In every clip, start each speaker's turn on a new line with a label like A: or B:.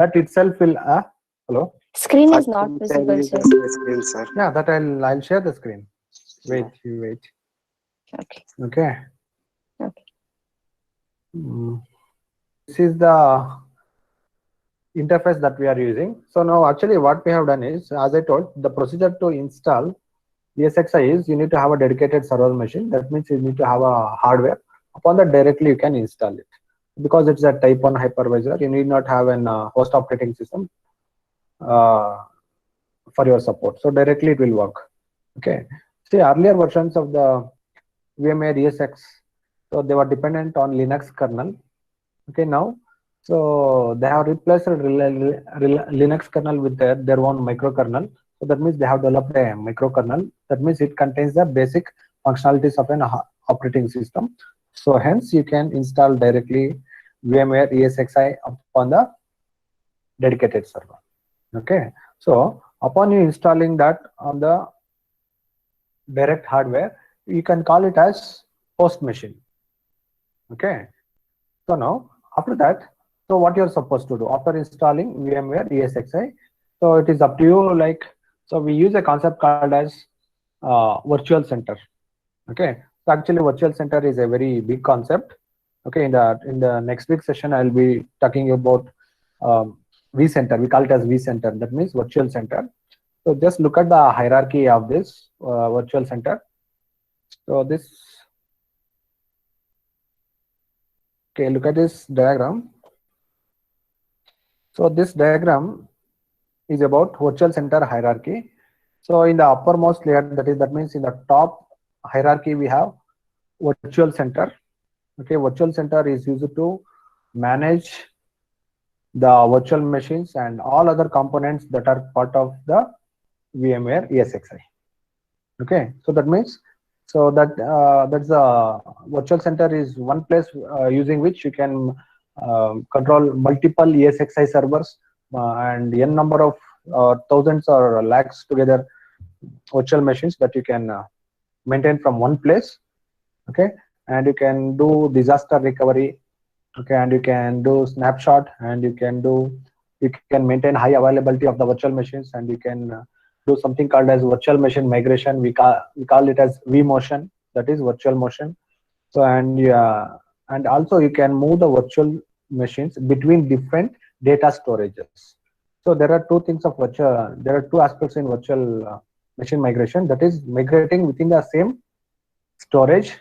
A: that itself will hello.
B: Screen
C: I
B: is not
C: can share
B: visible,
C: you
B: sir.
C: the screen, sir.
A: Yeah, that I'll share the screen. Wait,
C: Yeah.
A: you wait.
B: Okay.
A: Okay.
B: Okay.
A: This is the interface that we are using. So now actually what we have done is, as I told, the procedure to install ESXi is you need to have a dedicated server machine. That means you need to have a hardware. Upon that directly you can install it. Because it's a type 1 hypervisor, you need not have an host operating system for your support. So directly it will work. Okay. See, earlier versions of the VMware ESX, so they were dependent on Linux kernel. Okay, now so they have replaced Linux kernel with their own microkernel. So that means they have developed a microkernel. That means it contains the basic functionalities of an operating system. So hence you can install directly VMware ESXi upon the dedicated server. Okay, so upon you installing that on the direct hardware, you can call it as host machine. Okay, so now after that, so what you're supposed to do after installing VMware ESXi, so it is up to you. Like, so we use a concept called as virtual center. Okay, so actually virtual center is a very big concept. Okay, in the next week session I'll be talking about vCenter. We call it as vCenter. That means virtual center. So just look at the hierarchy of this virtual center. So this, okay, look at this diagram. So this diagram is about virtual center hierarchy. So in the uppermost layer, that means in the top hierarchy we have virtual center. Okay, virtual center is used to manage the virtual machines and all other components that are part of the VMware ESXi. Okay, so that means, so that that's the virtual center is one place using which you can control multiple ESXi servers and n number of thousands or lakhs together virtual machines that you can maintain from one place. Okay, and you can do disaster recovery. Okay, and you can do snapshot, and you can maintain high availability of the virtual machines, and you can do something called as virtual machine migration. We call it as vMotion, that is virtual motion. So and also you can move the virtual machines between different data storages. So there are two things of virtual, there are two aspects in virtual machine migration, that is migrating within the same storage.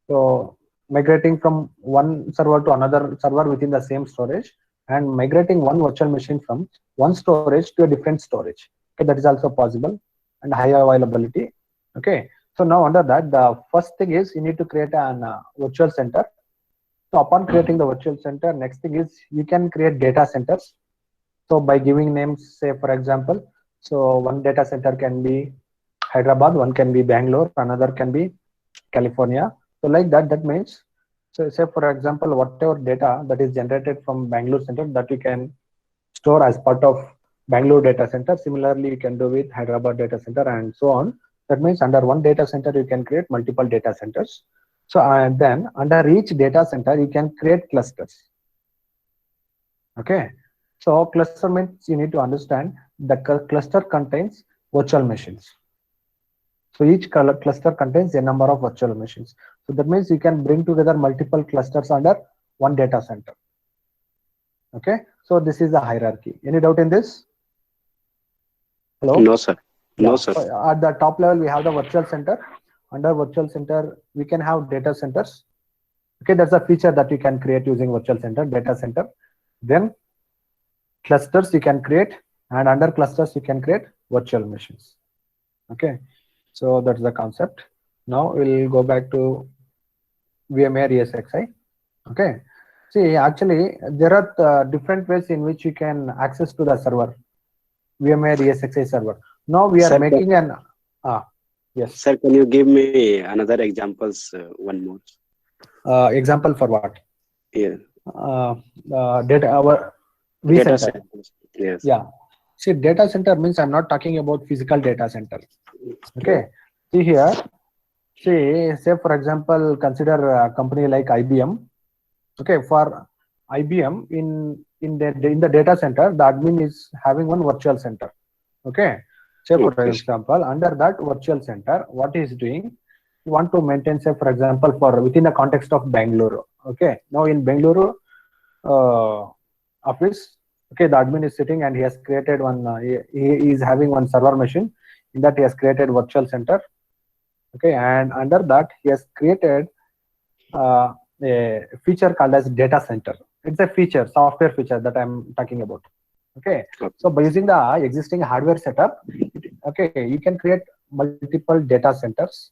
A: So migrating from one server to another server within the same storage, and migrating one virtual machine from one storage to a different storage. Okay, that is also possible, and high availability. Okay, so now under that, the first thing is you need to create an virtual center. So upon creating the virtual center, next thing is you can create data centers. So by giving names, say for example, so one data center can be Hyderabad, one can be Bangalore, another can be California. So like that, that means, so say for example, whatever data that is generated from Bangalore center, that you can store as part of Bangalore data center. Similarly, you can do with Hyderabad data center and so on. That means under one data center, you can create multiple data centers. So and then under each data center, you can create clusters. Okay, so cluster means you need to understand the cluster contains virtual machines. So each cluster contains a number of virtual machines. So that means you can bring together multiple clusters under one data center. Okay, so this is the hierarchy. Any doubt in this? Hello?
C: No, sir.
A: Yeah.
C: No, sir.
A: So at the top level, we have the virtual center. Under virtual center, we can have data centers. Okay, that's a feature that you can create using virtual center, data center. Then clusters you can create, and under clusters you can create virtual machines. Okay, so that's the concept. Now we'll go back to VMware ESXi. Okay, see, actually there are different ways in which you can access to the server, VMware ESXi server. Now we are
C: Sir,
A: making an yes.
C: Sir, can you give me another examples? One more.
A: Example for what?
C: Yeah.
A: Data our
C: Data
A: vCenter.
C: centers. Yes.
A: Yeah. See, data center means I'm not talking about physical data center. Okay. See here. See, say for example, consider a company like IBM. Okay, for IBM, in in the data center, the admin is having one virtual center. Okay. Say for
C: Okay.
A: example, under that virtual center, what he is doing, you want to maintain, say for example, for within the context of Bangalore. Okay. Now in Bangalore office, okay, the admin is sitting and he has created one. He is having one server machine. In that he has created virtual center. Okay, and under that he has created a feature called as data center. It's a feature, software feature that I'm talking about. Okay, so by using the existing hardware setup, okay, you can create multiple data centers.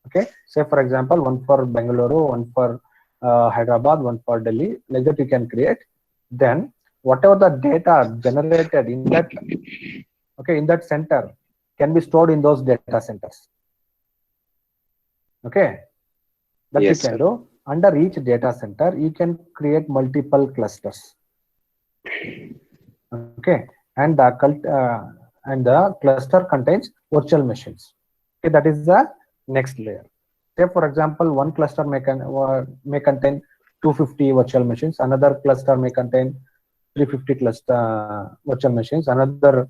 A: Okay, say for example, one for Bengaluru, one for Hyderabad, one for Delhi. Like that you can create. Then whatever the data generated in that, okay, in that center can be stored in those data centers. Okay, that
C: Yes,
A: you can
C: sir.
A: do. Under each data center, you can create multiple clusters. Okay, and the cluster contains virtual machines. Okay, that is the next layer. Say for example, one cluster may contain 250 virtual machines. Another cluster may contain 350 virtual machines. Another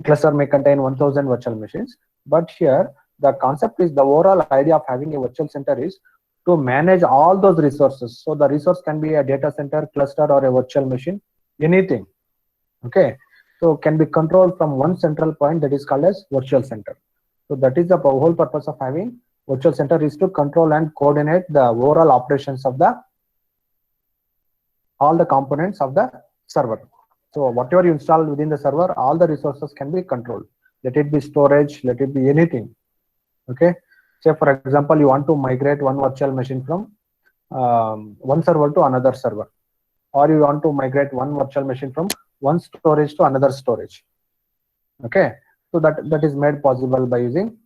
A: cluster may contain 1000 virtual machines. But here the concept is, the overall idea of having a virtual center is to manage all those resources. So the resource can be a data center, cluster, or a virtual machine, anything. Okay, so can be controlled from one central point, that is called as virtual center. So that is the whole purpose of having virtual center, is to control and coordinate the overall operations of all the components of the server. So whatever you install within the server, all the resources can be controlled. Let it be storage, let it be anything. Okay, say for example, you want to migrate one virtual machine from one server to another server, or you want to migrate one virtual machine from one storage to another storage. Okay, so that is made possible by using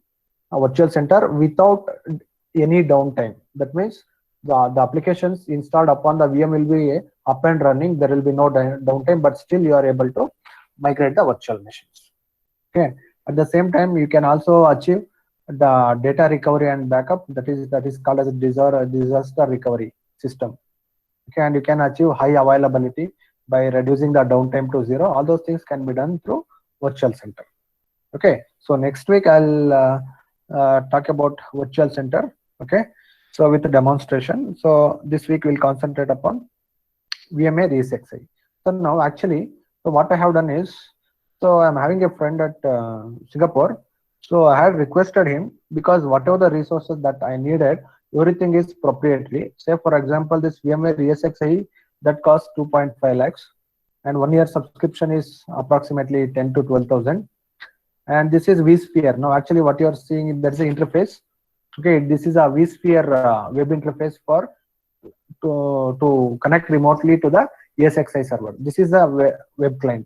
A: a virtual center without any downtime. That means the applications installed upon the VM will be up and running. There will be no downtime, but still you are able to migrate the virtual machines. Okay, at the same time, you can also achieve the data recovery and backup. That is called as a disaster recovery system. Okay, and you can achieve high availability by reducing the downtime to 0. All those things can be done through virtual center. Okay, so next week I'll talk about virtual center. Okay, so with the demonstration. So this week we'll concentrate upon VMware ESXi. So now actually, so what I have done is, so I'm having a friend at Singapore. So I had requested him, because whatever the resources that I needed, everything is proprietary. Say for example, this VMware ESXi, that costs 2.5 lakhs, and 1 year subscription is approximately 10 to 12,000. And this is vSphere. Now actually what you are seeing, there's an interface. Okay, this is a vSphere web interface for to connect remotely to the ESXi server. This is a web client.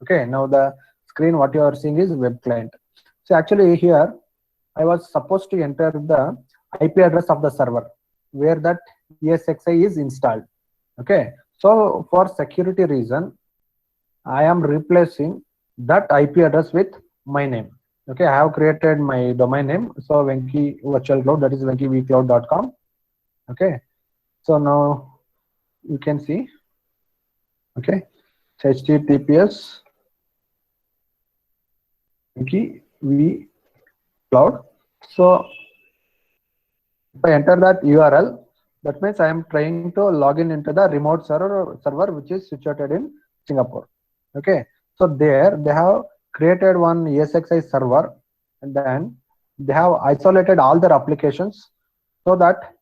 A: Okay, now the screen what you are seeing is web client. So actually here I was supposed to enter the IP address of the server where that ESXi is installed. Okay, so for security reason, I am replacing that IP address with my name. Okay, I have created my domain name. So Venki Virtual Cloud, that is venkivcloud.com. Okay, so now you can see. Okay, it's HTTPS Venki V Cloud. So if I enter that URL, that means I am trying to log in into the remote server which is situated in Singapore. Okay, so there they have created one ESXi server, and then they have isolated all their applications so that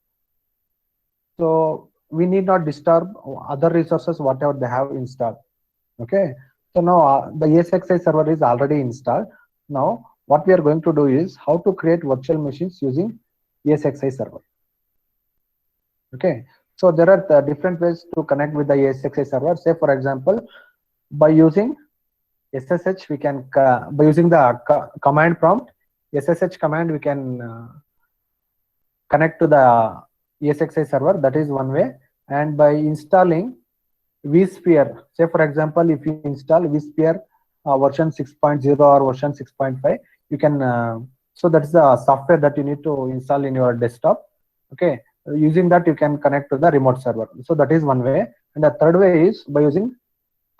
A: we need not disturb other resources whatever they have installed. Okay, so now the ESXi server is already installed. Now what we are going to do is how to create virtual machines using ESXi server. Okay, so there are different ways to connect with the ESXi server. Say for example, by using SSH, we can by using the command prompt SSH command, we can connect to the ESXi server. That is one way. And by installing vSphere, say for example, if you install vSphere version 6.0 or version 6.5, you can so that is the software that you need to install in your desktop. Okay, using that you can connect to the remote server. So that is one way. And the third way is by using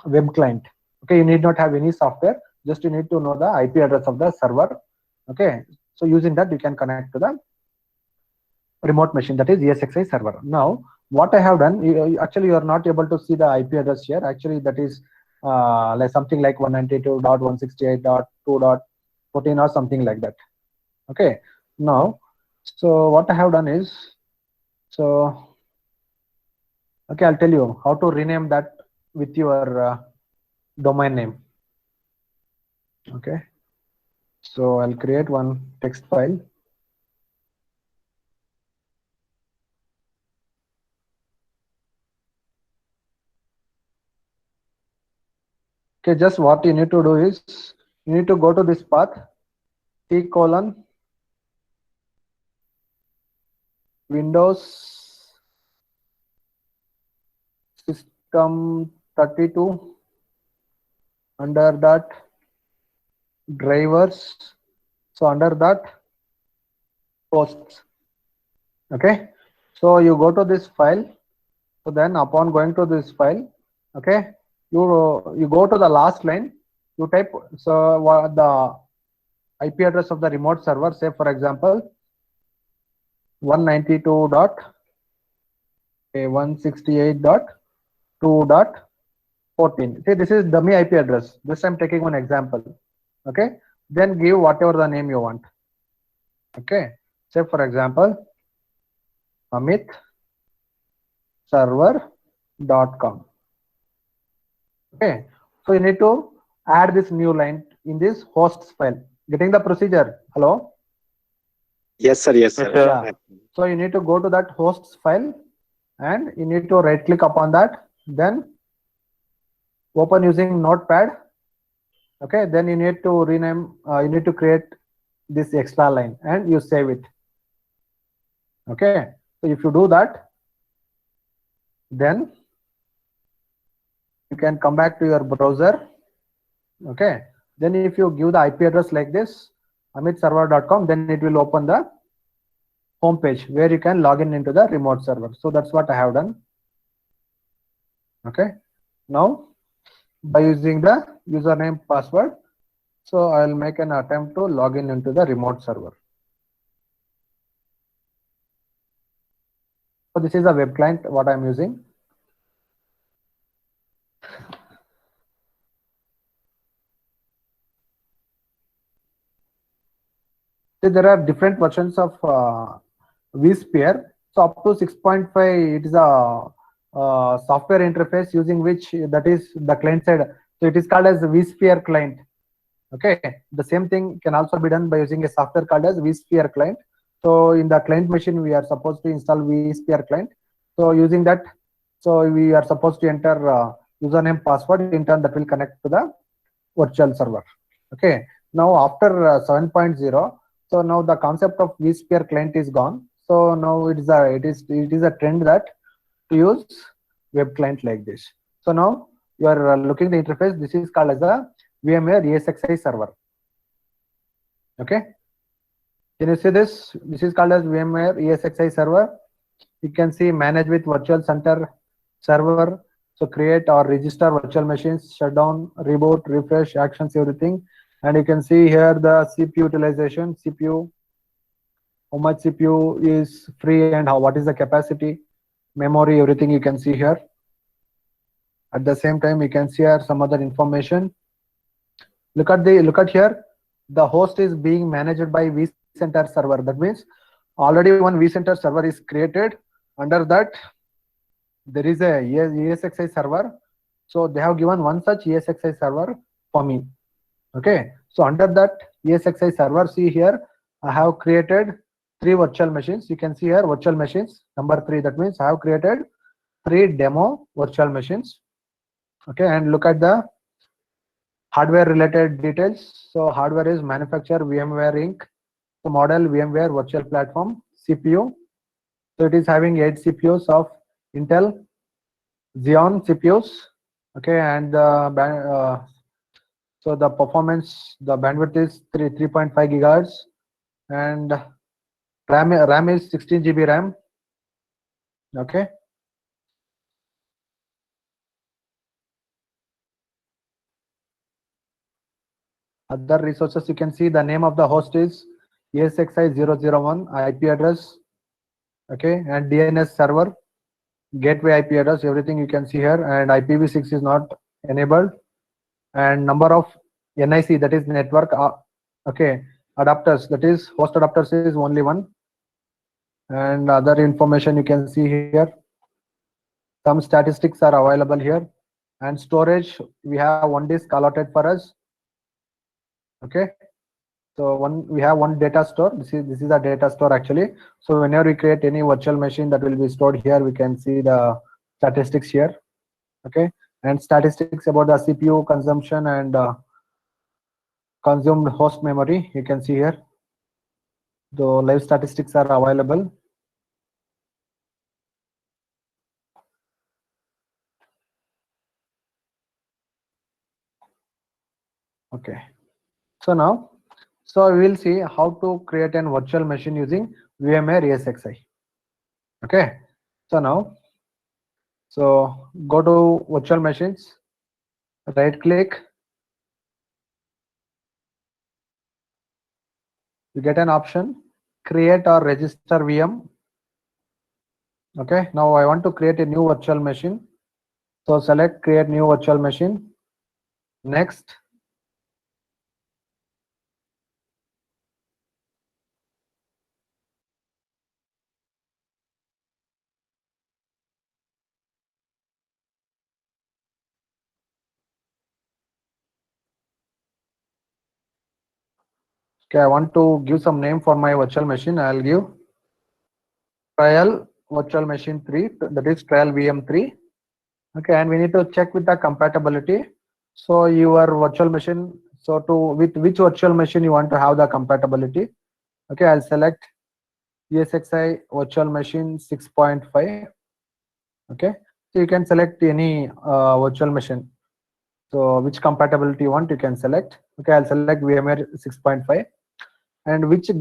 A: web client. Okay, you need not have any software, just you need to know the IP address of the server. Okay, so using that you can connect to the remote machine, that is ESXi server. Now what I have done, actually you are not able to see the IP address here. Actually that is like something like 192.168.2.14 or something like that. Okay, now so what I have done is, so okay, I'll tell you how to rename that with your domain name. Okay, so I'll create one text file. Okay, just what you need to do is you need to go to this path t:, Windows system 32, under that drivers, so under that hosts. Okay, so you go to this file. So then upon going to this file, okay, you go to the last line, you type so what the IP address of the remote server, say for example 192.168.2.14. See, this is dummy IP address. This I'm taking one example. Okay, then give whatever the name you want. Okay, say for example Amit server.com. Okay, so you need to add this new line in this hosts file. Getting the procedure? Hello?
C: Yes, sir. Yes, sir.
A: Yeah. So you need to go to that hosts file and you need to right click upon that, then open using notepad. Okay, then you need to rename, you need to create this extra line and you save it. Okay, so if you do that, then you can come back to your browser. Okay, then if you give the IP address like this amitserver.com, then it will open the home page where you can log in into the remote server. So that's what I have done. Okay, now by using the username password, so I'll make an attempt to log in into the remote server. So this is a web client what I'm using. So there are different versions of vSphere. So up to 6.5, it is a software interface using which, that is the client side. So it is called as vSphere client. Okay, the same thing can also be done by using a software called as vSphere client. So in the client machine, we are supposed to install vSphere client. So using that, so we are supposed to enter username password. In turn, that will connect to the virtual server. Okay, now after 7.0, so now the concept of vSphere client is gone. So now it is a trend that to use web client like this. So now you are looking the interface. This is called as a VMware ESXi server. Okay, can you see this? This is called as VMware ESXi server. You can see manage with virtual center server. So create or register virtual machines, shutdown, reboot, refresh, actions, everything. And you can see here the CPU utilization, CPU, how much CPU is free and what is the capacity, memory, everything you can see here. At the same time, you can see here some other information. Look at here, the host is being managed by vCenter server. That means already one vCenter server is created. Under that, there is a ESXi server. So they have given one such ESXi server for me. Okay, so under that ESXi server, see here, I have created 3 virtual machines. You can see here virtual machines number 3. That means I have created 3 demo virtual machines. Okay, and look at the hardware related details. So hardware is manufacturer VMware Inc. So model VMware virtual platform. CPU, so it is having 8 CPUs of Intel Xeon CPUs. Okay, and so the performance, the bandwidth is 3.5 gigahertz, and RAM is 16 GB RAM. Okay, Other resources, you can see the name of the host is ESXi001 IP address, okay, and DNS server, gateway IP address, everything you can see here, and IPv6 is not enabled, and number of NIC, that is network, okay, adapters, that is host adapters is only one, and other information you can see here. Some statistics are available here, and storage, we have one disk allotted for us, okay. So we have one data store. This is a data store actually. So whenever we create any virtual machine that will be stored here, we can see the statistics here, okay, and statistics about the CPU consumption and consumed host memory. You can see here. The live statistics are available. Okay. So now, so we will see how to create a virtual machine using VMware ESXi. Okay. So now, so go to virtual machines, right click, you get an option, create or register VM. Okay, now I want to create a new virtual machine. So select create new virtual machine. Next. Okay, I want to give some name for my virtual machine. I'll give trial virtual machine 3, that is trial VM3. Okay, and we need to check with the compatibility. So your virtual machine, so to with which virtual machine you want to have the compatibility. Okay, I'll select ESXi virtual machine 6.5. Okay, so you can select any virtual machine. So which compatibility you want, you can select. Okay, I'll select VMware 6.5. And which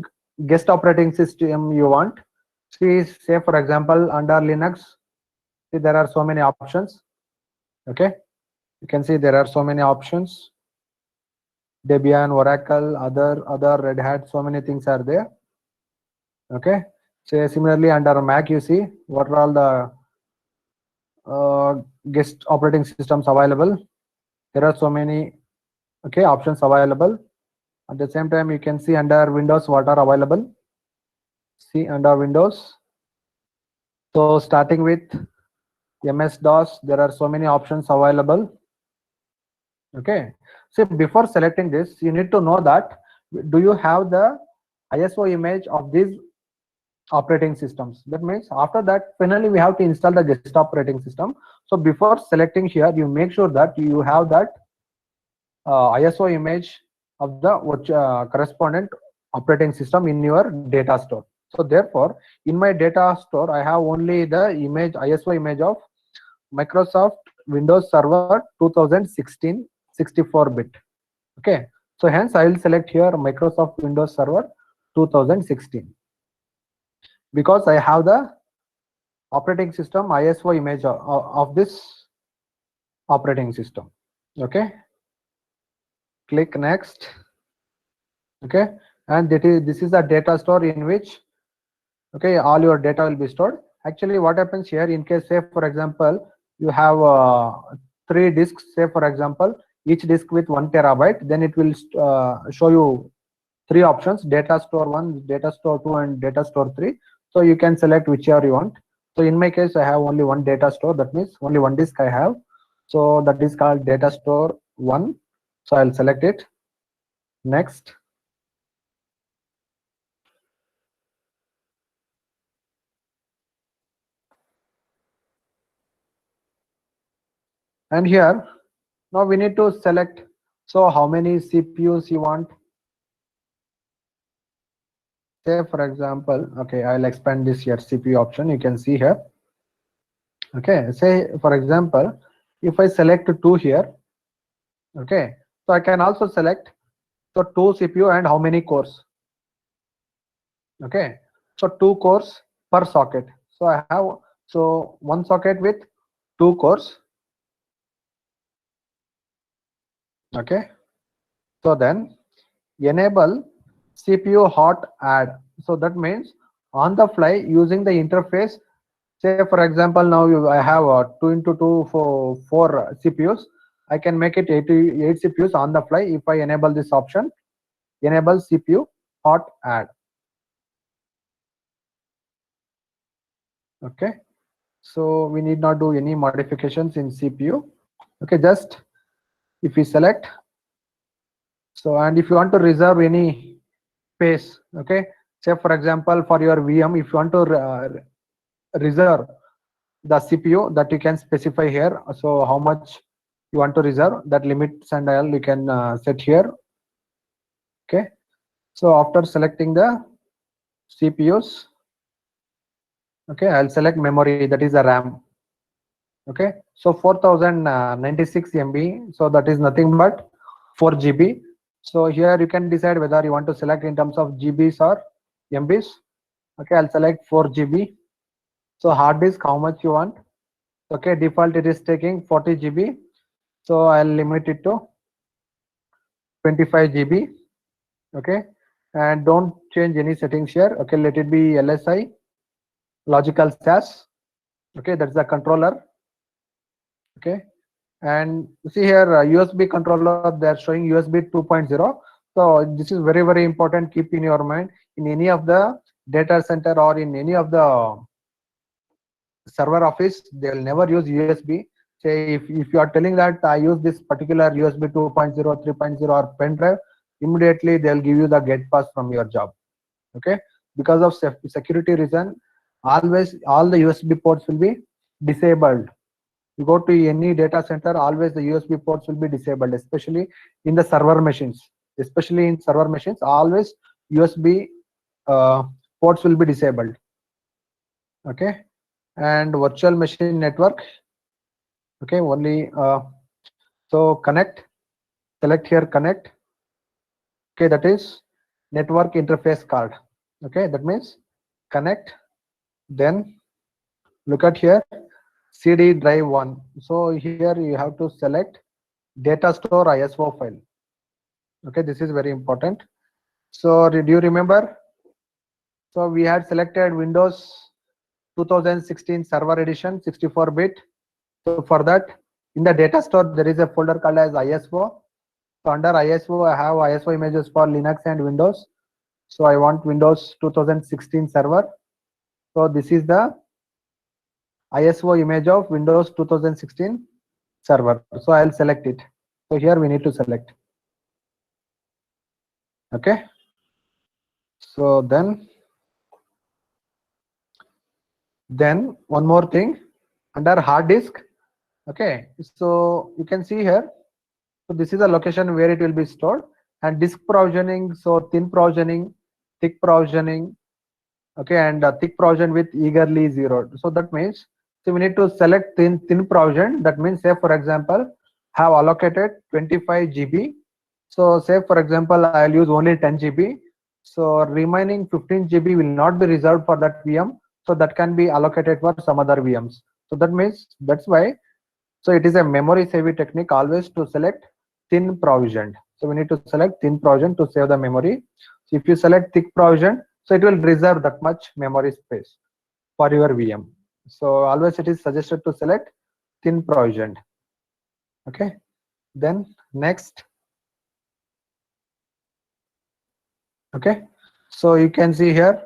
A: guest operating system you want. See, say for example, under Linux, see there are so many options. Okay, you can see there are so many options. Debian, Oracle, other Red Hat, so many things are there. Okay, so similarly under Mac, you see what are all the guest operating systems available. There are so many, okay, options available. At the same time, you can see under Windows what are available. See under Windows. So starting with MS-DOS, there are so many options available. Okay, so before selecting this, you need to know that do you have the ISO image of these operating systems. That means after that, finally we have to install the guest operating system. So before selecting here, you make sure that you have that ISO image of the correspondent operating system in your data store. So therefore, in my data store, I have only the image, ISO image of Microsoft Windows Server 2016 64-bit. Okay, so hence I will select here Microsoft Windows Server 2016 because I have the operating system ISO image of this operating system. Okay, click next. Okay, and this is a data store in which, okay, all your data will be stored. Actually, what happens here, in case, say for example, you have 3 disks, say for example, each disk with 1 terabyte, then it will show you 3 options: data store 1, data store 2, and data store 3. So you can select whichever you want. So in my case, I have only one data store. That means only one disk I have. So that is called data store 1. So I'll select it. Next. And here, now we need to select, so how many CPUs you want. Say for example, okay, I'll expand this here CPU option. You can see here. Okay, say for example, if I select 2 here, okay, so I can also select so 2 CPU and how many cores. Okay, so 2 cores per socket. So I have so one socket with 2 cores. Okay, so then enable CPU hot add. So that means on the fly using the interface. Say for example, now I have 2 into 2 for 4 CPUs. I can make it 8 CPUs on the fly if I enable this option, enable CPU hot add. Okay, so we need not do any modifications in CPU. Okay, just if we select, so and if you want to reserve any space, okay, say for example for your VM, if you want to reserve the CPU, that you can specify here. So how much you want to reserve, that limits and all you can set here. Okay, so after selecting the CPUs, okay, I'll select memory, that is the RAM. Okay, so 4096 MB, so that is nothing but 4 GB. So here you can decide whether you want to select in terms of GBs or MBs. Okay, I'll select 4 GB. So hard disk, how much you want? Okay, default it is taking 40 GB. So I'll limit it to 25 GB. Okay, and don't change any settings here. Okay, let it be LSI, logical SAS. Okay, that's the controller. Okay, and see here USB controller, they are showing USB 2.0. So this is very, very important. Keep in your mind, in any of the data center or in any of the server office, they will never use USB. Say if you are telling that I use this particular USB 2.0, 3.0 or pen drive, immediately they'll give you the gate pass from your job. Okay, because of security reason, always all the USB ports will be disabled. You go to any data center, always the USB ports will be disabled, especially in the server machines. Especially in server machines, always USB ports will be disabled. Okay, and virtual machine network. Okay, only so connect, select here connect. Okay, that is network interface card. Okay, that means connect. Then look at here, CD drive 1. So here you have to select data store ISO file. Okay, this is very important. So do you remember? So we had selected Windows 2016 server edition 64-bit. So for that, in the data store there is a folder called as ISO. So under ISO I have ISO images for Linux and Windows. So I want Windows 2016 server. So this is the ISO image of Windows 2016 server. So I'll select it. So here we need to select. Okay, so then one more thing, under hard disk. Okay, so you can see here, so this is the location where it will be stored, and disk provisioning, so thin provisioning, thick provisioning. Okay, and thick provision with eagerly zeroed. So that means, so we need to select thin provision. That means, say for example, have allocated 25 GB. So say for example, I'll use only 10 GB. So remaining 15 GB will not be reserved for that VM. So that can be allocated for some other VMs. So that means, that's why, so it is a memory saving technique always to select thin provisioned. So we need to select thin provision to save the memory. So if you select thick provision, so it will reserve that much memory space for your VM. So always it is suggested to select thin provisioned. Okay, then next. Okay, so you can see here,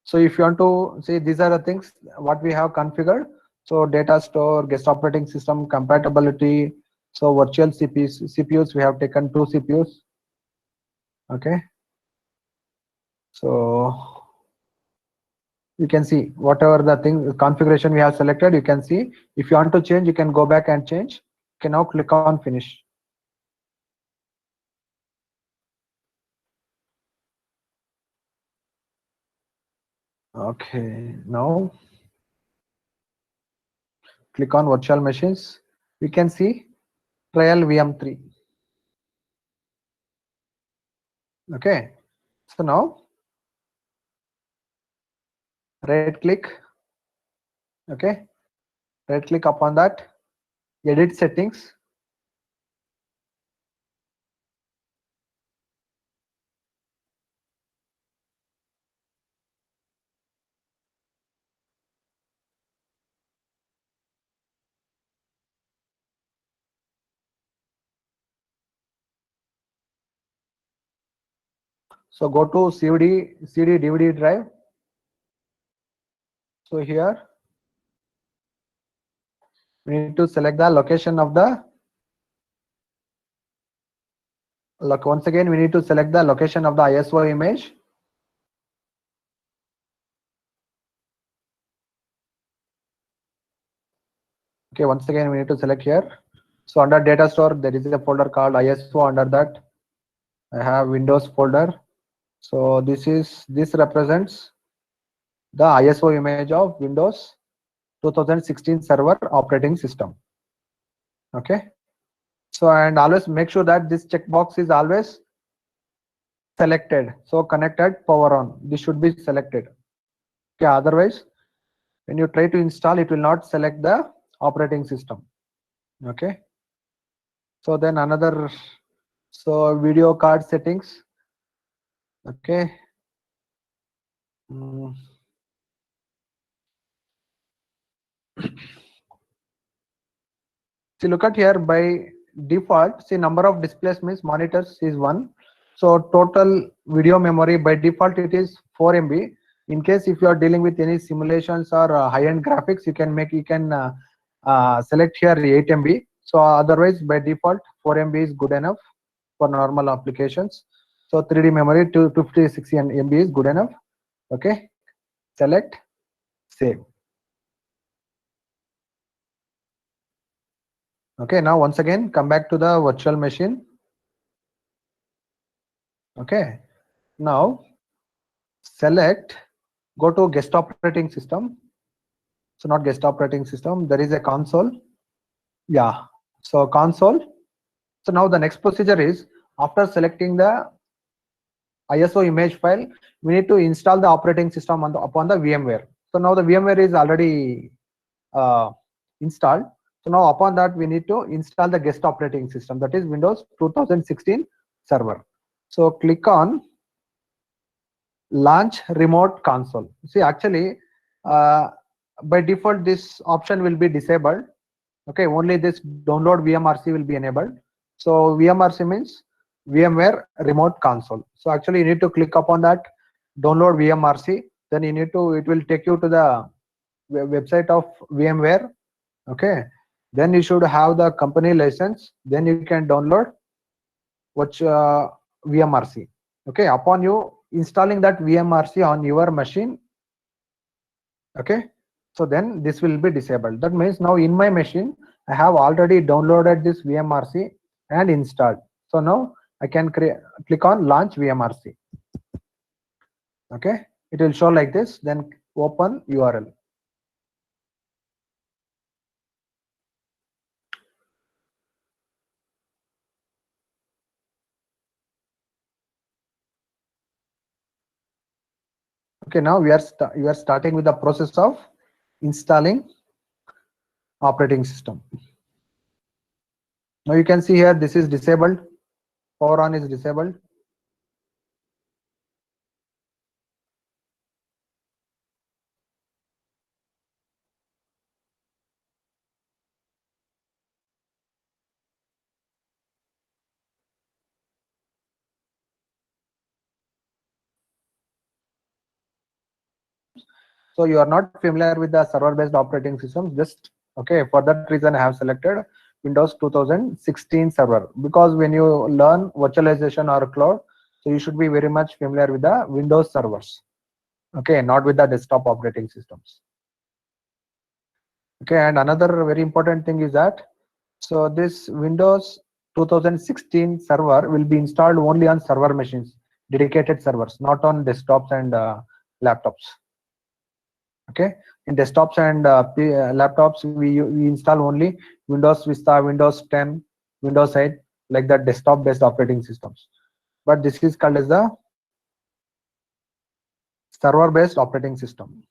A: so if you want to see, these are the things what we have configured. So data store, guest operating system compatibility. So virtual CPUs we have taken 2 CPUs. Okay, so you can see whatever the thing configuration we have selected, you can see. If you want to change, you can go back and change. You can now click on finish. Okay, now click on virtual machines. We can see trial VM3. Okay, so now right click. Okay, right click upon that, edit settings. So go to CD DVD drive. So here we need to select the location of the once again we need to select the location of the ISO image. Okay, once again we need to select here. So under data store there is a folder called ISO. Under that I have Windows folder. So this represents the ISO image of Windows 2016 server operating system. Okay, so and always make sure that this checkbox is always selected. So connected power on, this should be selected. Okay, otherwise when you try to install it will not select the operating system. Okay, so then another, so video card settings. Okay. See, look at here, by default, see number of displays means monitors is 1. So total video memory by default it is 4 MB. In case if you are dealing with any simulations or high-end graphics, you can select here 8 MB. So otherwise by default 4 MB is good enough for normal applications. So 3D memory 256 MB is good enough. Okay, select, save. Okay, now once again come back to the virtual machine. Okay, now select, go to guest operating system. So not guest operating system, there is a console. Yeah, so console. So now the next procedure is, after selecting the ISO image file, we need to install the operating system upon the VMware. So now the VMware is already installed. So now upon that we need to install the guest operating system, that is Windows 2016 server. So click on launch remote console. See, actually by default this option will be disabled. Okay, only this download VMRC will be enabled. So VMRC means VMware remote console. So actually you need to click upon that, download VMRC, then you need to, it will take you to the website of VMware. Okay, then you should have the company license, then you can download VMRC. Okay, upon you installing that VMRC on your machine, okay, so then this will be disabled. That means now in my machine I have already downloaded this VMRC and installed. So now I can click on launch VMRC. Okay, it will show like this, then open URL. Okay, now we are starting with the process of installing operating system. Now you can see here this is disabled, power on is disabled. So you are not familiar with the server based operating systems, just okay, for that reason I have selected Windows 2016 server, because when you learn virtualization or cloud, so you should be very much familiar with the Windows servers, okay, not with the desktop operating systems. Okay, and another very important thing is that, so this Windows 2016 server will be installed only on server machines, dedicated servers, not on desktops and laptops. Okay, in desktops and laptops we install only Windows Vista, Windows 10, Windows 8, like that desktop based operating systems. But this is called as the server based operating system.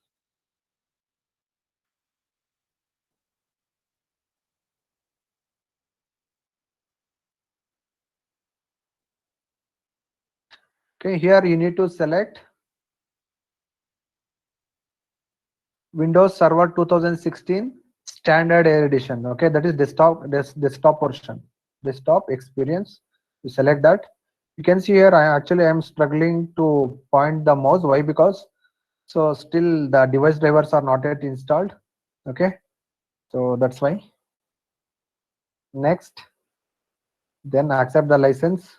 A: Okay, here you need to select Windows Server 2016 Standard Edition. Okay, that is desktop version, desktop experience. You select that. You can see here, I am struggling to point the mouse. Why? Because so still the device drivers are not yet installed. Okay, so that's why. Next, then accept the license.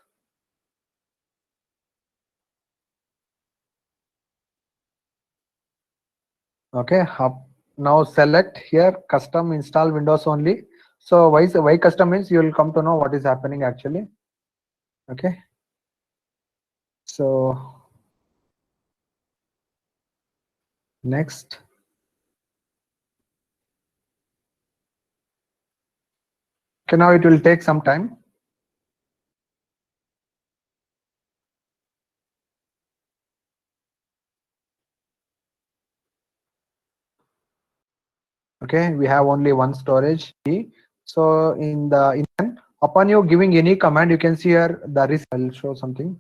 A: Okay, now select here custom install Windows only. So why custom means you will come to know what is happening actually. Okay, so next. Okay, now it will take some time. Okay, we have only one storage key. So in the upon you giving any command, you can see here the risk. I'll show something.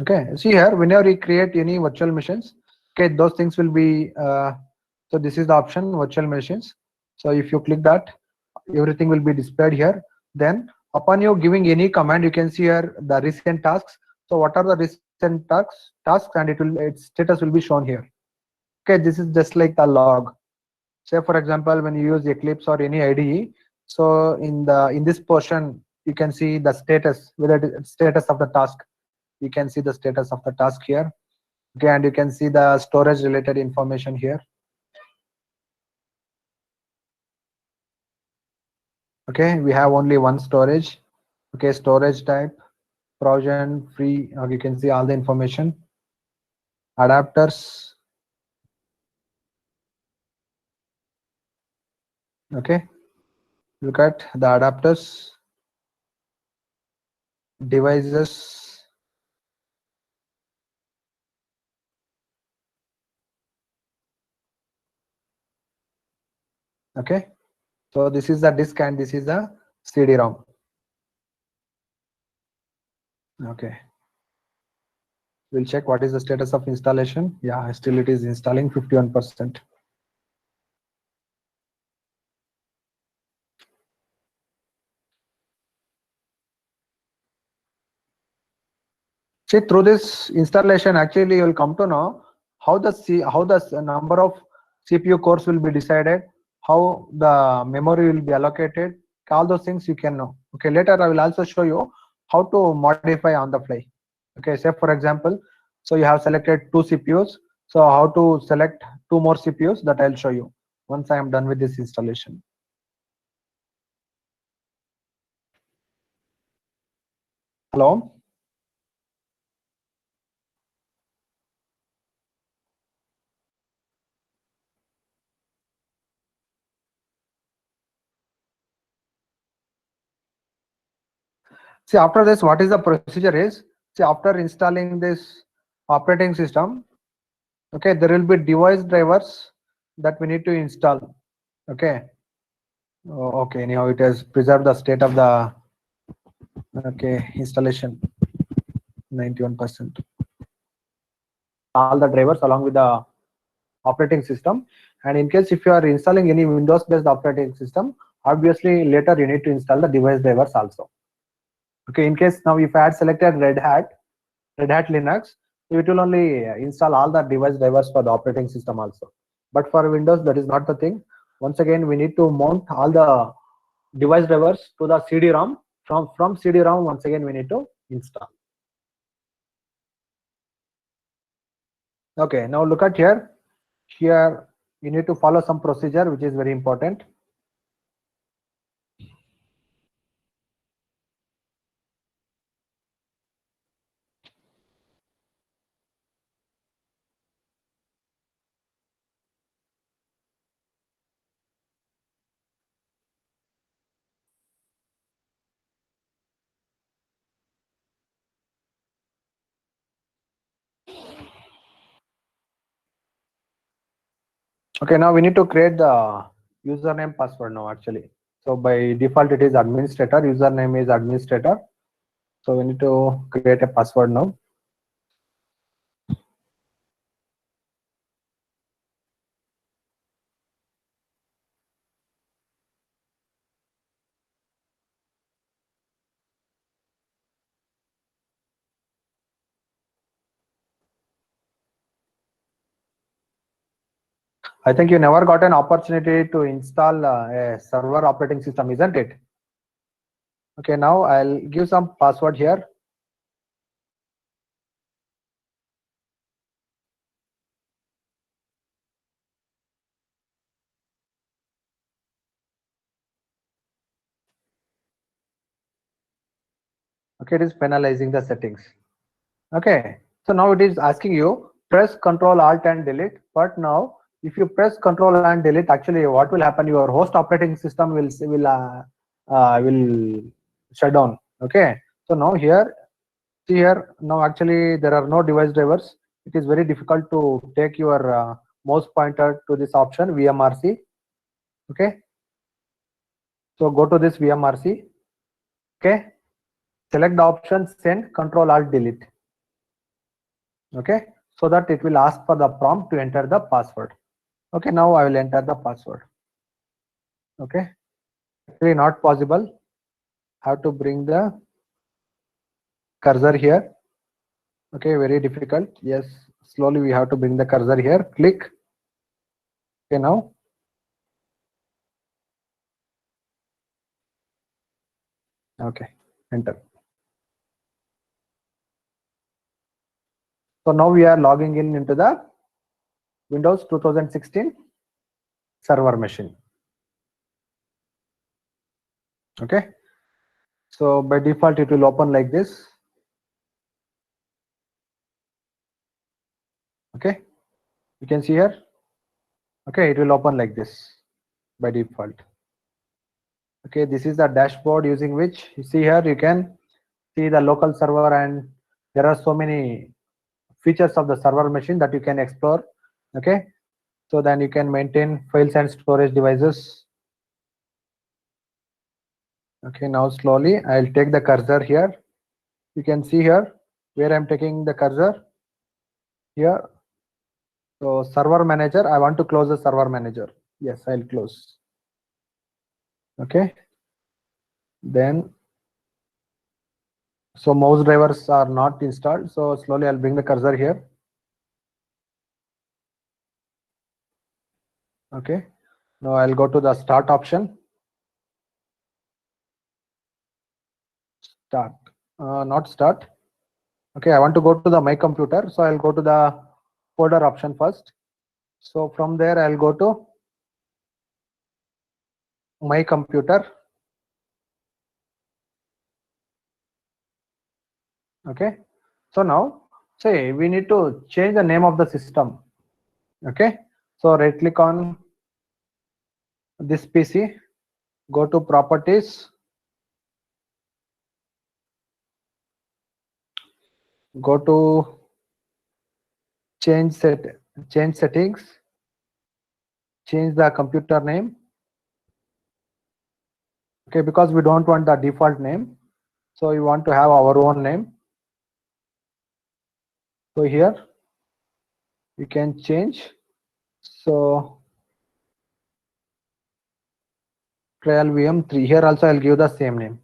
A: Okay, see here whenever you create any virtual machines, okay, those things will be so this is the option virtual machines. So if you click that, everything will be displayed here. Then upon you giving any command, you can see here the recent tasks. So what are the recent tasks, and its status will be shown here. Okay, this is just like the log. Say for example, when you use Eclipse or any IDE, so in this portion you can see the status, whether it is status of the task. You can see the status of the task here. Okay, and you can see the storage related information here. Okay, we have only one storage. Okay, storage type, provision free. You can see all the information. Adapters. Okay, look at the adapters, devices. Okay, so this is the disk and this is the CD-ROM. Okay, we'll check what is the status of installation. Yeah, still it is installing 51%. See, through this installation, actually you will come to know how the number of CPU cores will be decided, how the memory will be allocated. All those things you can know. Okay, later I will also show you how to modify on the fly. Okay, say for example, so you have selected 2 CPUs. So how to select 2 more CPUs, that I'll show you once I am done with this installation. Hello. See, after this, what is the procedure is, see, after installing this operating system, okay, there will be device drivers that we need to install. Okay. Okay, anyhow, it has preserved the state of the, okay, installation 91%. All the drivers along with the operating system. And in case if you are installing any Windows based operating system, obviously later you need to install the device drivers also. Okay, in case now if I had selected Red Hat Linux, it will only install all the device drivers for the operating system also. But for Windows, that is not the thing. Once again, we need to mount all the device drivers to the CD-ROM. From CD-ROM, once again, we need to install. Okay, now look at here. Here, you need to follow some procedure, which is very important. Okay, now we need to create the username password now actually. So by default it is administrator, username is administrator. So we need to create a password now. I think you never got an opportunity to install a server operating system, isn't it? Okay, now I'll give some password here. Okay, it is penalizing the settings. Okay, so now it is asking you press Control Alt and Delete. But now, if you press Control and Delete, actually, what will happen? Your host operating system will shut down. Okay, so now here, see here, now actually there are no device drivers. It is very difficult to take your mouse pointer to this option VMRC. Okay, so go to this VMRC. Okay, select the option Send Control Alt Delete. Okay, so that it will ask for the prompt to enter the password. Okay, now I will enter the password. Okay, actually not possible. Have to bring the cursor here. Okay, very difficult. Yes, slowly we have to bring the cursor here. Click. Okay, now. Okay, enter. So now we are logging in into the Windows 2016 server machine. Okay, so by default it will open like this. Okay, you can see here. Okay, it will open like this by default. Okay, this is the dashboard using which you see here you can see the local server, and there are so many features of the server machine that you can explore. Okay, so then you can maintain files and storage devices. Okay, now slowly I'll take the cursor here. You can see here where I'm taking the cursor here. So server manager, I want to close the server manager. Yes, I'll close. Okay, then so mouse drivers are not installed, so slowly I'll bring the cursor here. Okay, now I'll go to the start option. Start, not start. Okay, I want to go to the my computer, so I'll go to the folder option first. So from there I'll go to my computer. Okay, so now say we need to change the name of the system. Okay, so right click on this PC, go to properties, go to change settings, change the computer name. Okay, because we don't want the default name, so we want to have our own name. So here we can change. So trial VM3, here also I'll give the same name.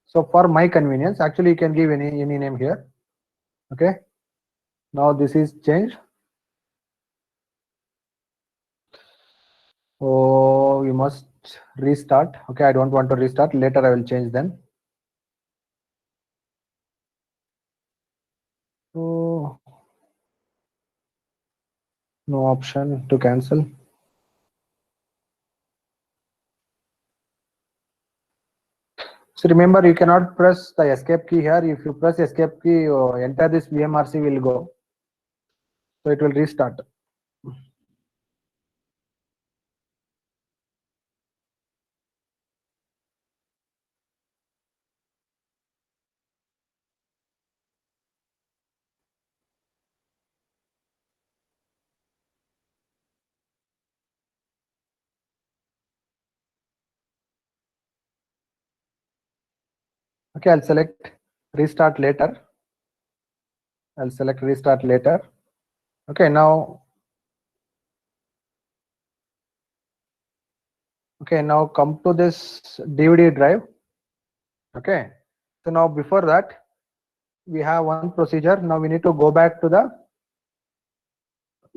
A: So for my convenience, actually you can give any name here. Okay, now this is changed. So we must restart. Okay, I don't want to restart. Later I will change then. So no option to cancel. So remember, you cannot press the escape key here. If you press escape key, enter this VMRC will go. So it will restart. Okay, I'll select restart later. I'll select restart later. Okay, now. Okay, now come to this DVD drive. Okay, so now before that, we have one procedure. Now we need to go back to the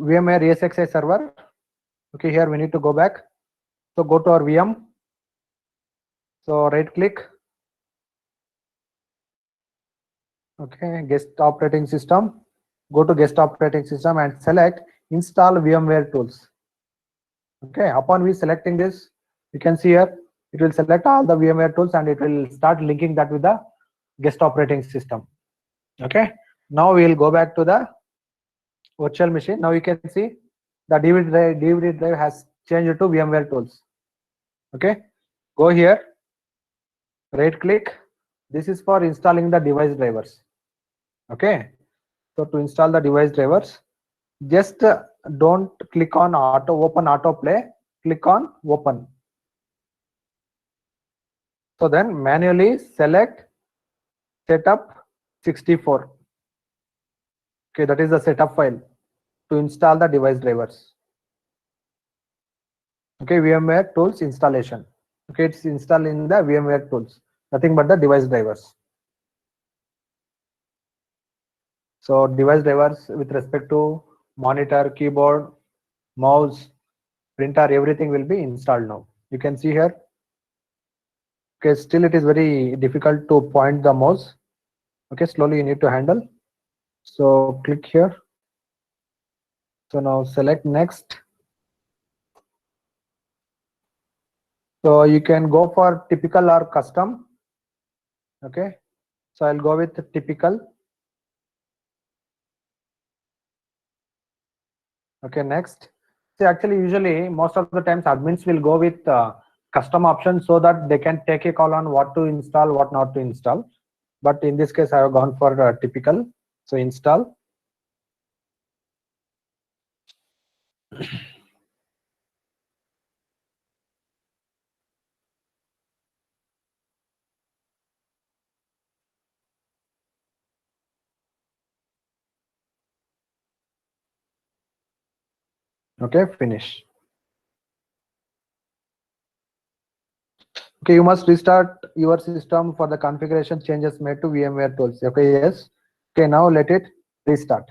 A: VMware ESXi server. Okay, here we need to go back. So go to our VM. So right click. Okay, guest operating system. Go to guest operating system and select install VMware tools. Okay, upon we selecting this, you can see here it will select all the VMware tools and it will start linking that with the guest operating system. Okay, now we will go back to the virtual machine. Now you can see the DVD drive has changed to VMware tools. Okay, go here, right click. This is for installing the device drivers. Okay, so to install the device drivers, just don't click on open autoplay, click on open. So then manually select setup 64. Okay, that is the setup file to install the device drivers. Okay, VMware tools installation. Okay, it's installed in the VMware tools, nothing but the device drivers. So device drivers with respect to monitor, keyboard, mouse, printer, everything will be installed now. You can see here. Okay, still it is very difficult to point the mouse. Okay, slowly you need to handle. So click here. So now select next. So you can go for typical or custom. Okay, so I'll go with typical. Okay, next. See, actually, usually most of the times admins will go with custom options so that they can take a call on what to install, what not to install. But in this case, I have gone for typical. So install. Okay, finish. Okay, you must restart your system for the configuration changes made to VMware tools. Okay, yes. Okay, now let it restart.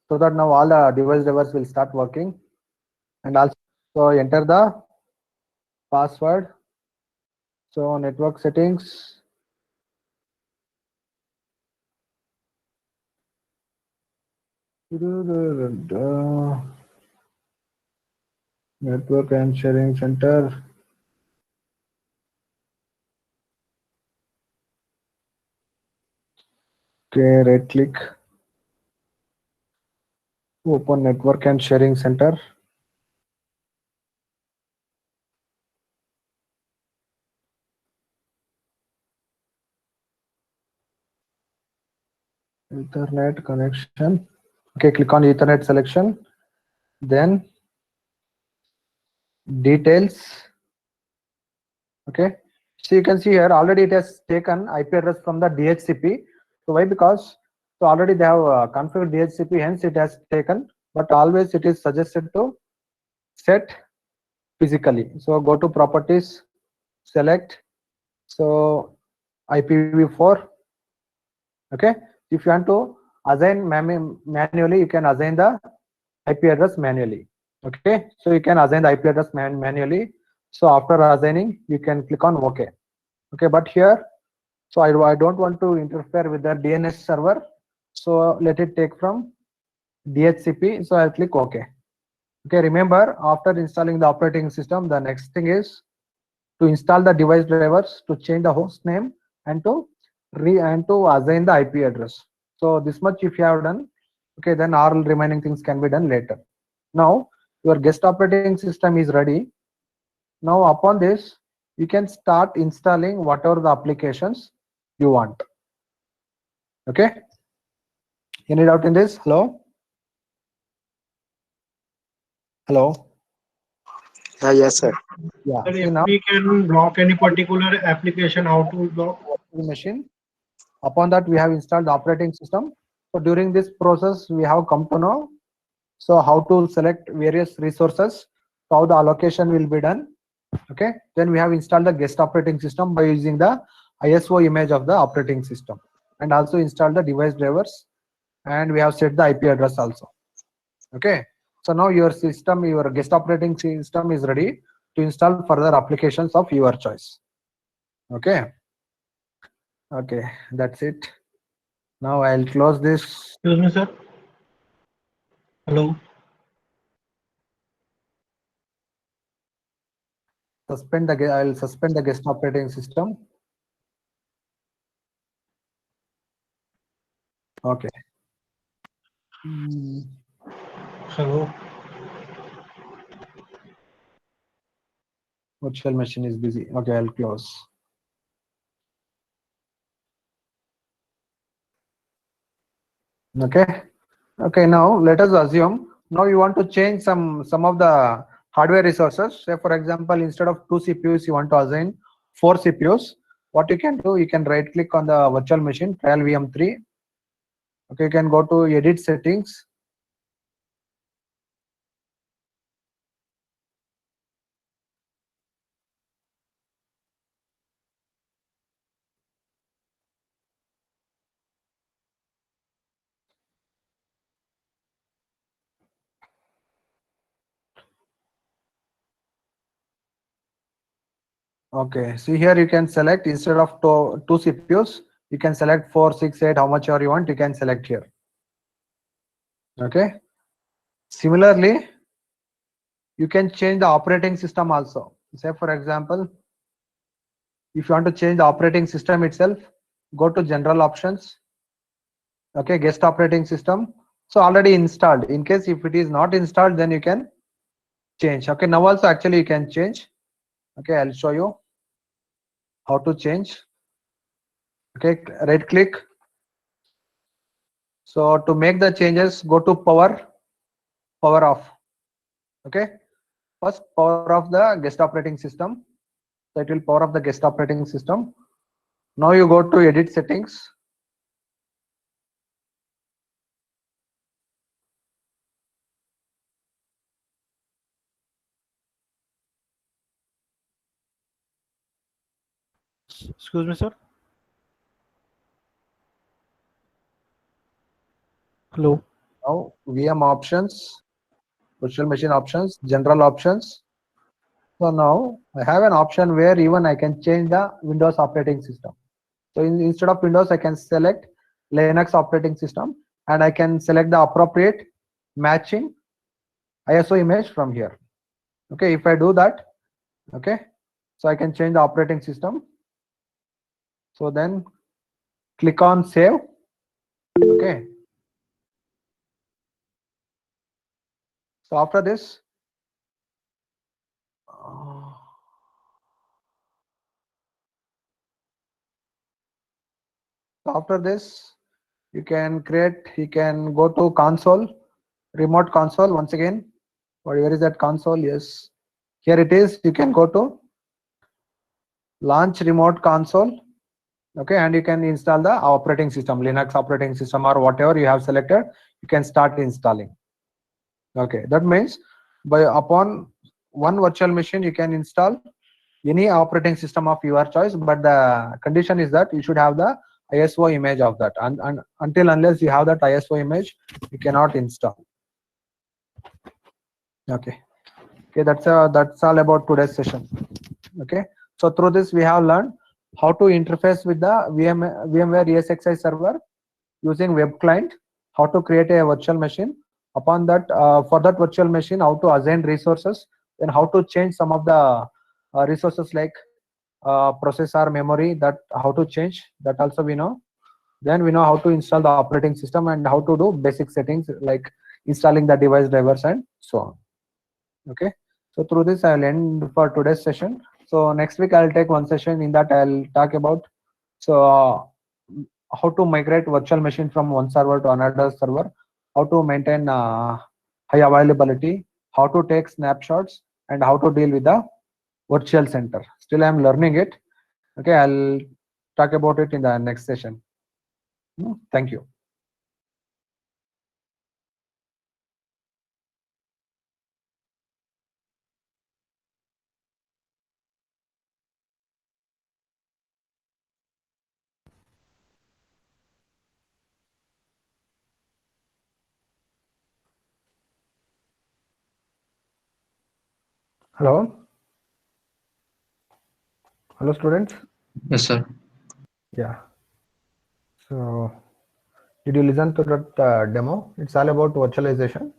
A: So that now all the device drivers will start working. And also, so enter the password. So network settings. Network and sharing center. Okay, right click. Open network and sharing center. Ethernet connection. Okay, click on Ethernet selection. Then details. Okay, so you can see here already it has taken IP address from the DHCP. So why? Because so already they have configured DHCP, hence it has taken. But always it is suggested to set physically. So go to properties, select. So IPv4. Okay, if you want to assign manually, you can assign the IP address manually. Okay, so you can assign the IP address manually. So after assigning, you can click on OK. Okay, but here, so I don't want to interfere with the DNS server. So let it take from DHCP. So I'll click OK. Okay, remember after installing the operating system, the next thing is to install the device drivers, to change the host name, and to assign the IP address. So this much if you have done, okay, then all remaining things can be done later. Now your guest operating system is ready. Now upon this, you can start installing whatever the applications you want. Okay, any doubt in this? Hello? Hello?
C: Yes, sir.
A: Yeah,
D: Sir,
A: see
D: if
A: now
D: we can block any particular application, how to block?
A: the machine. Upon that, we have installed the operating system. So during this process, we have come to know so how to select various resources, how the allocation will be done. Okay, then we have installed the guest operating system by using the ISO image of the operating system, and also installed the device drivers, and we have set the IP address also. Okay, so now your system, your guest operating system is ready to install further applications of your choice. Okay, okay, that's it. Now I'll close this.
D: Excuse me, sir. Hello.
A: I'll suspend the guest operating system. Okay.
D: Hello.
A: Virtual machine is busy. Okay, I'll close. Okay. Okay, now let us assume now you want to change some of the hardware resources. Say for example, instead of 2 CPUs, you want to assign 4 CPUs. What you can do, you can right click on the virtual machine, trial VM3. Okay, you can go to edit settings. Okay, see here you can select instead of two CPUs, you can select 4, 6, 8, how much you want, you can select here. Okay. Similarly, you can change the operating system also. Say for example, if you want to change the operating system itself, go to general options. Okay, guest operating system. So already installed. In case if it is not installed, then you can change. Okay, now also actually you can change. Okay, I'll show you how to change. Okay, right click. So to make the changes, go to power off. Okay, first power off the guest operating system. So it will power off the guest operating system. Now you go to edit settings.
D: Excuse me, sir. Hello.
A: Now VM options, virtual machine options, general options. So now I have an option where even I can change the Windows operating system. So instead of Windows, I can select Linux operating system and I can select the appropriate matching ISO image from here. Okay, if I do that, okay, so I can change the operating system. So then click on save. Okay. So after this, you can go to console, remote console once again. Where is that console? Yes, here it is. You can go to launch remote console. Okay, and you can install the operating system, Linux operating system or whatever you have selected. You can start installing. Okay, that means by upon one virtual machine you can install any operating system of your choice, but the condition is that you should have the ISO image of that, and until unless you have that ISO image, you cannot install. Okay, that's all about today's session. Okay, so through this we have learned how to interface with the VMware ESXi server using web client, how to create a virtual machine. Upon that, for that virtual machine, how to assign resources, then how to change some of the resources like processor, memory, that how to change, that also we know. Then we know how to install the operating system and how to do basic settings like installing the device drivers and so on. Okay, so through this I'll end for today's session. So next week I'll take one session. In that I'll talk about how to migrate virtual machine from one server to another server, how to maintain high availability, how to take snapshots, and how to deal with the virtual center. Still I'm learning it. Okay, I'll talk about it in the next session. Thank you. Hello? Hello, students?
E: Yes, sir.
A: Yeah. So, did you listen to that demo? It's all about virtualization.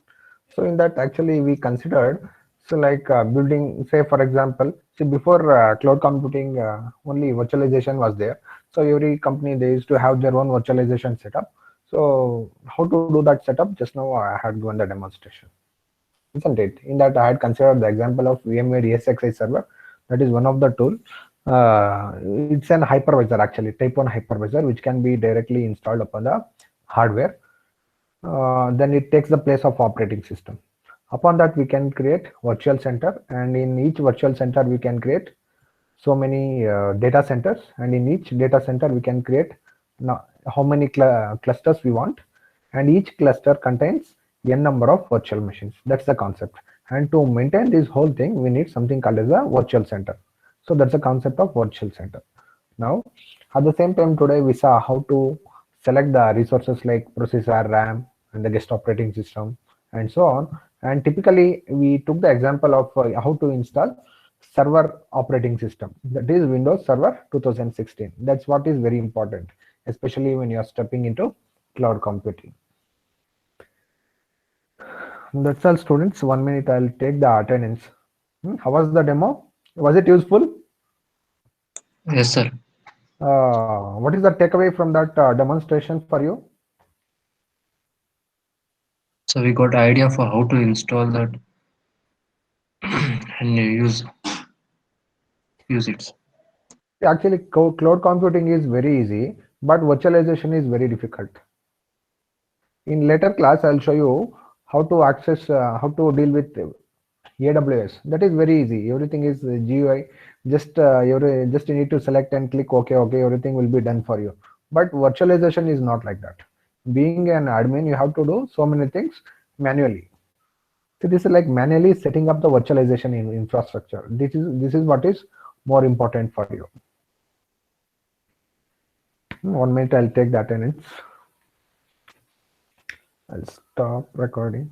A: So, in that, actually, we considered building, say, for example, see, before cloud computing, only virtualization was there. So, every company they used to have their own virtualization setup. So, how to do that setup? Just now, I had given the demonstration, isn't it? In that, I had considered the example of VMware ESXi server. That is one of the tool. It's an hypervisor, actually type 1 hypervisor, which can be directly installed upon the hardware. Then it takes the place of operating system. Upon that, we can create virtual center, and in each virtual center we can create so many data centers, and in each data center we can create how many clusters we want, and each cluster contains n number of virtual machines. That's the concept. And to maintain this whole thing, we need something called as a virtual center. So that's the concept of virtual center. Now, at the same time, today we saw how to select the resources like processor, RAM, and the guest operating system, and so on. And typically, we took the example of how to install server operating system, that is Windows Server 2016. That's what is very important, especially when you are stepping into cloud computing. That's all, students. 1 minute, I'll take the attendance. How was the demo? Was it useful?
E: Yes, sir.
A: What is the takeaway from that demonstration for you?
E: So we got idea for how to install that and use it.
A: Actually, cloud computing is very easy, but virtualization is very difficult. In later class, I'll show you how to access, how to deal with AWS. That is very easy. Everything is GUI. Just you need to select and click OK. Everything will be done for you. But virtualization is not like that. Being an admin, you have to do so many things manually. So this is like manually setting up the virtualization infrastructure. This is what is more important for you. 1 minute, I'll take the attendance. I'll stop recording.